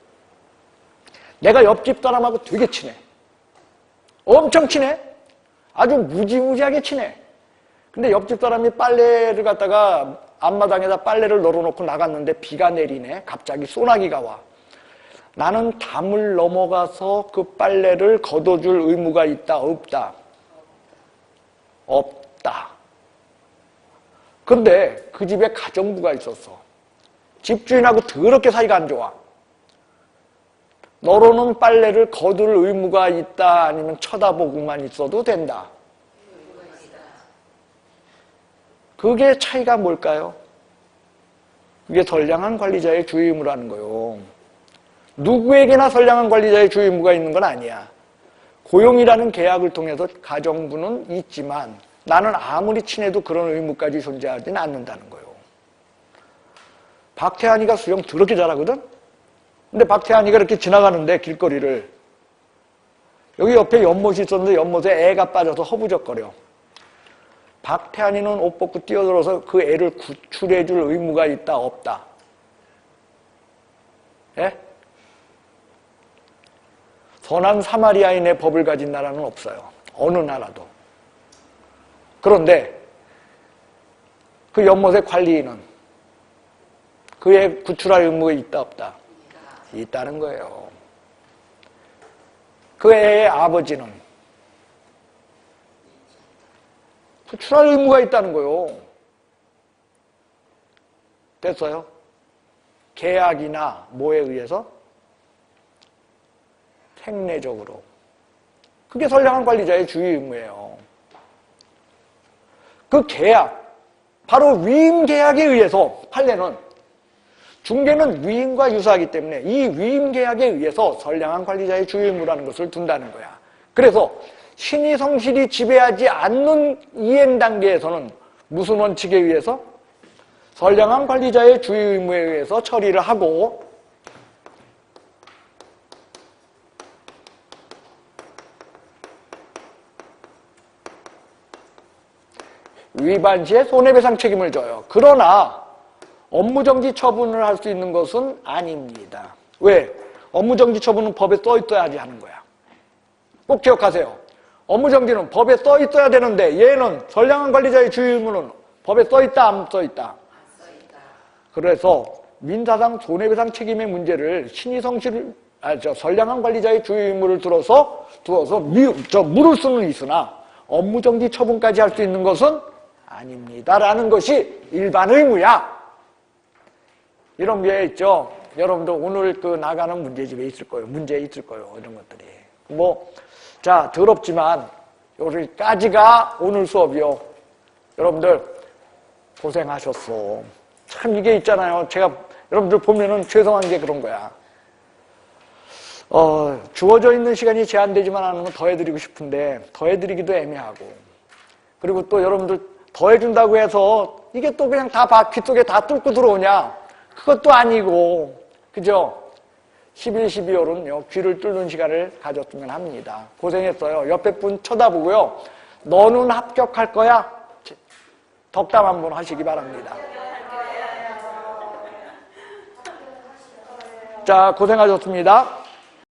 내가 옆집 사람하고 되게 친해. 엄청 친해. 아주 무지무지하게 친해. 근데 옆집 사람이 빨래를 갖다가 앞마당에다 빨래를 널어놓고 나갔는데 비가 내리네. 갑자기 소나기가 와. 나는 담을 넘어가서 그 빨래를 걷어줄 의무가 있다, 없다? 없다. 근데 그 집에 가정부가 있었어. 집주인하고 더럽게 사이가 안 좋아. 널어놓은 빨래를 거둘 의무가 있다, 아니면 쳐다보고만 있어도 된다? 그게 차이가 뭘까요? 그게 선량한 관리자의 주의 의무라는 거예요. 누구에게나 선량한 관리자의 주의 의무가 있는 건 아니야. 고용이라는 계약을 통해서 가정부는 있지만 나는 아무리 친해도 그런 의무까지 존재하지는 않는다는 거예요. 박태환이가 수영 더럽게 잘하거든? 근데 박태환이가 이렇게 지나가는데 길거리를 여기 옆에 연못이 있었는데 연못에 애가 빠져서 허부적거려. 박태환이는 옷 벗고 뛰어들어서 그 애를 구출해줄 의무가 있다, 없다? 예? 선한 사마리아인의 법을 가진 나라는 없어요. 어느 나라도. 그런데 그 연못의 관리인은 그 애 구출할 의무가 있다, 없다? 있다는 거예요. 그 애의 아버지는 구출할 의무가 있다는 거예요. 됐어요? 계약이나 뭐에 의해서? 생례적으로. 그게 선량한 관리자의 주의 의무예요. 그 계약, 바로 위임 계약에 의해서 판례는 중개는 위임과 유사하기 때문에 이 위임 계약에 의해서 선량한 관리자의 주의 의무라는 것을 둔다는 거야. 그래서 신의성실이 지배하지 않는 이행 단계에서는 무슨 원칙에 의해서? 선량한 관리자의 주의 의무에 의해서 처리를 하고 위반 시에 손해배상 책임을 져요. 그러나 업무정지 처분을 할 수 있는 것은 아닙니다. 왜? 업무정지 처분은 법에 써 있어야지 하는 거야. 꼭 기억하세요. 업무정지는 법에 써 있어야 되는데 얘는 선량한 관리자의 주의 의무는 법에 써 있다, 안 써 있다? 안 써 있다. 그래서 민사상 손해배상 책임의 문제를 신의성실, 선량한 관리자의 주요 의무를 두어서 물을 수는 있으나 업무정지 처분까지 할 수 있는 것은 아닙니다라는 것이 일반 의무야. 이런 게 있죠. 여러분들 오늘 그 나가는 문제집에 있을 거예요. 문제에 있을 거예요. 이런 것들이. 자, 더럽지만 여기까지가 오늘 수업이요. 여러분들 고생하셨어. 참 이게 있잖아요. 제가 여러분들 보면은 죄송한 게 그런 거야. 주어져 있는 시간이 제한되지만 않으면 더해드리고 싶은데 더해드리기도 애매하고, 그리고 또 여러분들 더해준다고 해서 이게 또 그냥 다 바퀴 속에 다 뚫고 들어오냐? 그것도 아니고, 그죠? 11, 12월은요, 귀를 뚫는 시간을 가졌으면 합니다. 고생했어요. 옆에 분 쳐다보고요. 너는 합격할 거야? 덕담 한번 하시기 바랍니다. 자, 고생하셨습니다.